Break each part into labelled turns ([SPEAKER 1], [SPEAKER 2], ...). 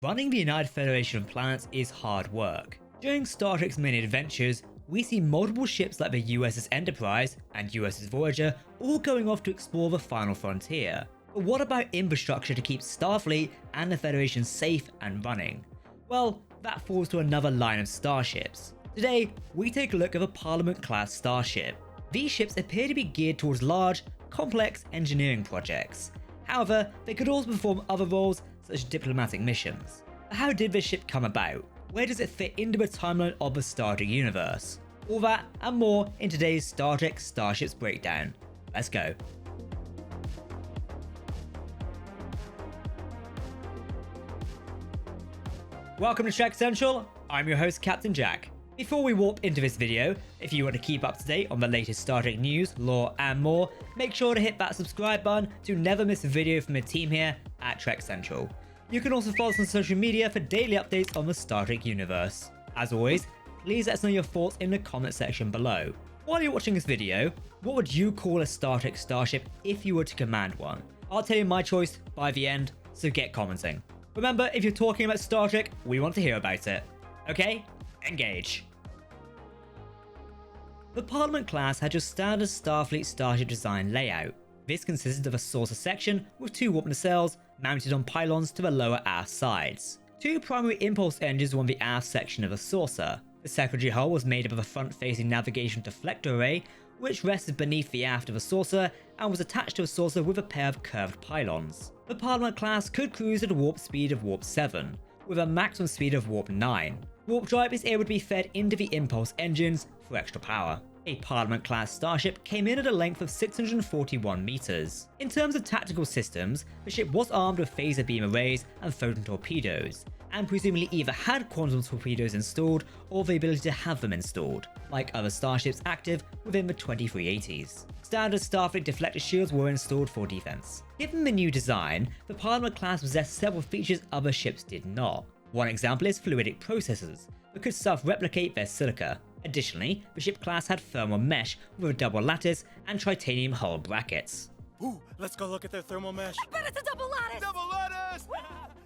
[SPEAKER 1] Running the United Federation of Planets is hard work. During Star Trek's many adventures, we see multiple ships like the USS Enterprise and USS Voyager all going off to explore the final frontier. But what about infrastructure to keep Starfleet and the Federation safe and running? Well, that falls to another line of starships. Today, we take a look at the Parliament-class starship. These ships appear to be geared towards large, complex engineering projects. However, they could also perform other roles such as diplomatic missions. But how did this ship come about? Where does it fit into the timeline of the Star Trek universe? All that and more in today's Star Trek Starships Breakdown. Let's go. Welcome to Trek Central, I'm your host Captain Jack. Before we warp into this video, if you want to keep up to date on the latest Star Trek news, lore and more, make sure to hit that subscribe button to never miss a video from the team here at Trek Central. You can also follow us on social media for daily updates on the Star Trek universe. As always, please let us know your thoughts in the comment section below. While you're watching this video, what would you call a Star Trek starship if you were to command one? I'll tell you my choice by the end, so get commenting. Remember, if you're talking about Star Trek, we want to hear about it. Okay? Engage. The Parliament class had your standard Starfleet starship design layout. This consisted of a saucer section with two warp nacelles mounted on pylons to the lower aft sides. Two primary impulse engines were on the aft section of the saucer. The secondary hull was made up of a front-facing navigation deflector array, which rested beneath the aft of the saucer and was attached to a saucer with a pair of curved pylons. The Parliament class could cruise at a warp speed of warp 7, with a maximum speed of warp 9. Warp drive is able to be fed into the impulse engines for extra power. A Parliament class starship came in at a length of 641 meters. In terms of tactical systems, the ship was armed with phaser beam arrays and photon torpedoes, and presumably either had quantum torpedoes installed or the ability to have them installed, like other starships active within the 2380s. Standard Starfleet deflector shields were installed for defense. Given the new design, the Parliament class possessed several features other ships did not. One example is fluidic processors that could self-replicate their silica. Additionally, the ship class had thermal mesh with a double lattice and titanium hull brackets.
[SPEAKER 2] Ooh, let's go look at their thermal mesh.
[SPEAKER 3] I bet it's a double lattice!
[SPEAKER 2] Double lattice!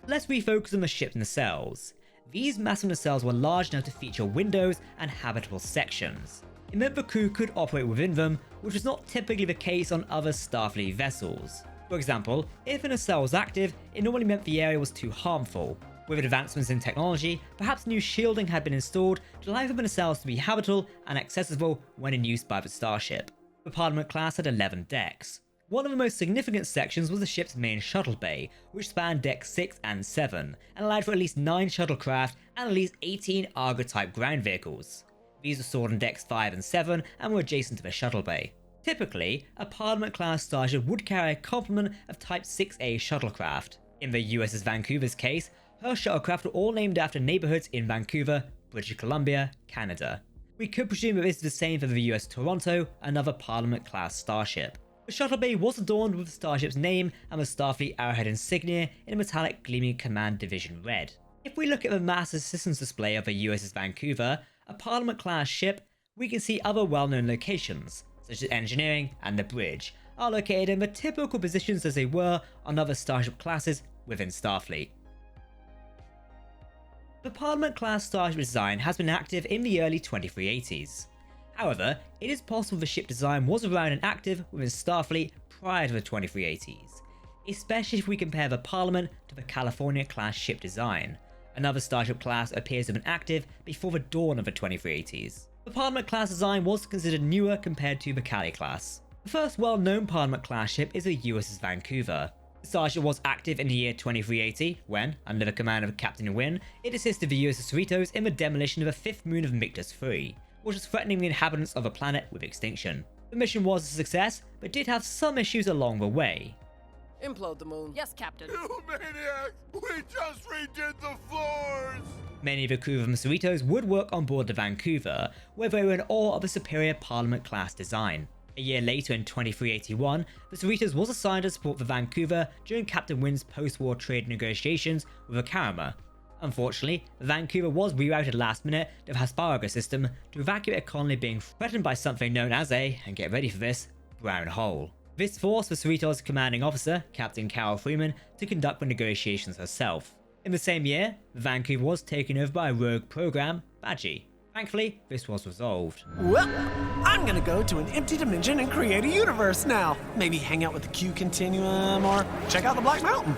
[SPEAKER 1] Let's refocus on the ship's nacelles. These massive nacelles were large enough to feature windows and habitable sections. It meant the crew could operate within them, which was not typically the case on other Starfleet vessels. For example, if a nacelle was active, it normally meant the area was too harmful. With advancements in technology, perhaps new shielding had been installed to allow for the nacelles to be habitable and accessible when in use by the starship. The Parliament class had 11 decks. One of the most significant sections was the ship's main shuttle bay, which spanned decks 6 and 7, and allowed for at least 9 shuttlecraft and at least 18 Argo-type ground vehicles. These were stored on decks 5 and 7 and were adjacent to the shuttle bay. Typically, a Parliament-class starship would carry a complement of Type 6A shuttlecraft. In the USS Vancouver's case, her shuttlecraft were all named after neighborhoods in Vancouver, British Columbia, Canada. We could presume that this is the same for the US Toronto, another Parliament-class starship. The shuttle bay was adorned with the starship's name and the Starfleet Arrowhead insignia in a metallic gleaming Command Division red. If we look at the Master Systems display of the USS Vancouver, a Parliament-class ship, we can see other well-known locations, such as engineering and the bridge, are located in the typical positions as they were on other starship classes within Starfleet. The Parliament-class starship design has been active in the early 2380s. However, it is possible the ship design was around and active within Starfleet prior to the 2380s, especially if we compare the Parliament to the California-class ship design. Another starship class appears to have been active before the dawn of the 2380s. The Parliament-class design was considered newer compared to the Cali class. The first well-known Parliament-class ship is the USS Vancouver. The starship was active in the year 2380 when, under the command of Captain Wynne, it assisted the USS Cerritos in the demolition of the fifth moon of Mictus III, which was threatening the inhabitants of the planet with extinction. The mission was a success, but did have some issues along the way.
[SPEAKER 3] Implode the moon. Yes, Captain.
[SPEAKER 2] You maniacs! We just redid the floors!
[SPEAKER 1] Many of the crew from Cerritos would work on board the Vancouver, where they were in awe of the superior Parliament-class design. A year later in 2381, the Cerritos was assigned to support the Vancouver during Captain Wynne's post-war trade negotiations with the Karama. Unfortunately, the Vancouver was rerouted last minute to the Hesperega system to evacuate a colony being threatened by something known as a, and get ready for this, brown hole. This forced the Cerritos' commanding officer, Captain Carol Freeman, to conduct the negotiations herself. In the same year, Vancouver was taken over by a rogue program, Badgie. Thankfully, this was resolved.
[SPEAKER 4] Well, I'm gonna go to an empty dimension and create a universe now. Maybe hang out with the Q Continuum or check out the Black Mountain.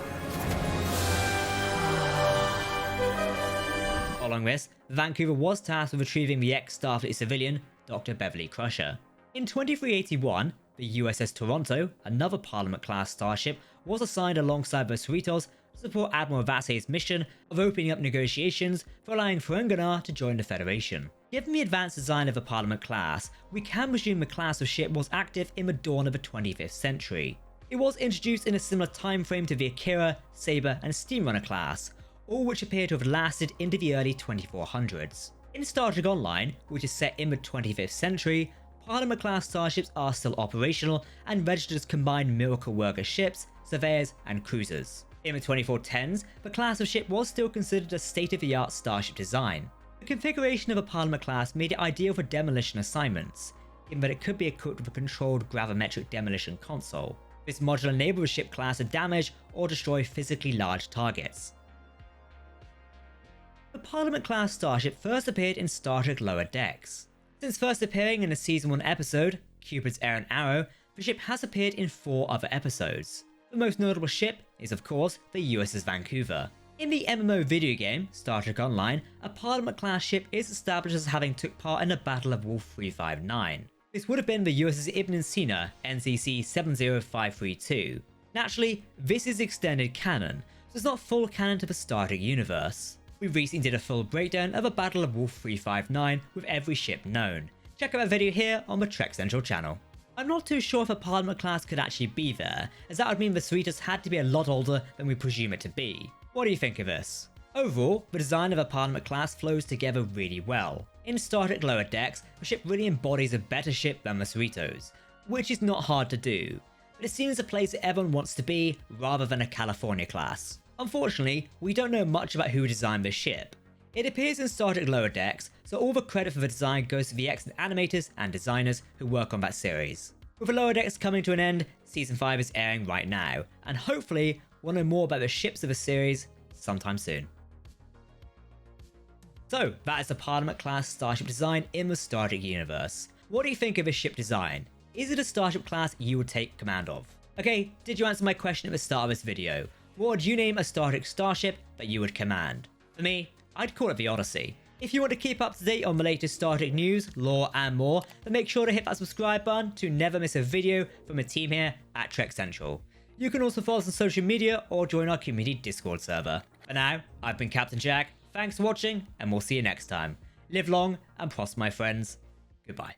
[SPEAKER 1] Following this, Vancouver was tasked with retrieving the ex-Starfleet civilian, Dr. Beverly Crusher. In 2381, the USS Toronto, another Parliament-class starship, was assigned alongside the Cerritos to support Admiral Vassay's mission of opening up negotiations for allowing Ferenginar to join the Federation. Given the advanced design of the Parliament class, we can presume the class of ship was active in the dawn of the 25th century. It was introduced in a similar time frame to the Akira, Saber, and Steamrunner class, all which appear to have lasted into the early 2400s. In Star Trek Online, which is set in the 25th century, Parliament-class starships are still operational and registered as combined miracle worker ships, surveyors, and cruisers. In the 2410s, the class of ship was still considered a state-of-the-art starship design. The configuration of a Parliament class made it ideal for demolition assignments, given that it could be equipped with a controlled gravimetric demolition console. This module enabled the ship class to damage or destroy physically large targets. The Parliament-class starship first appeared in Star Trek Lower Decks. Since first appearing in a Season 1 episode, Cupid's Errant Arrow, the ship has appeared in 4 other episodes. The most notable ship is of course the USS Vancouver. In the MMO video game, Star Trek Online, a Parliament-class ship is established as having took part in the Battle of Wolf 359. This would have been the USS Ibn Sina NCC 70532. Naturally, this is extended canon, so it's not full canon to the Star Trek universe. We recently did a full breakdown of a Battle of Wolf 359 with every ship known. Check out that video here on the Trek Central channel. I'm not too sure if a Parliament class could actually be there, as that would mean the Cerritos had to be a lot older than we presume it to be. What do you think of this? Overall, the design of a Parliament class flows together really well. In Star Trek Lower Decks, the ship really embodies a better ship than the Cerritos, which is not hard to do, but it seems a place that everyone wants to be rather than a California class. Unfortunately, we don't know much about who designed this ship. It appears in Star Trek Lower Decks, so all the credit for the design goes to the excellent animators and designers who work on that series. With the Lower Decks coming to an end, Season 5 is airing right now, and hopefully we'll know more about the ships of the series sometime soon. So, that is the Parliament-class starship design in the Star Trek universe. What do you think of this ship design? Is it a starship class you would take command of? Okay, did you answer my question at the start of this video? What would you name a Star Trek starship that you would command? For me, I'd call it the Odyssey. If you want to keep up to date on the latest Star Trek news, lore, and more, then make sure to hit that subscribe button to never miss a video from the team here at Trek Central. You can also follow us on social media or join our community Discord server. For now, I've been Captain Jack, thanks for watching, and we'll see you next time. Live long and prosper, my friends. Goodbye.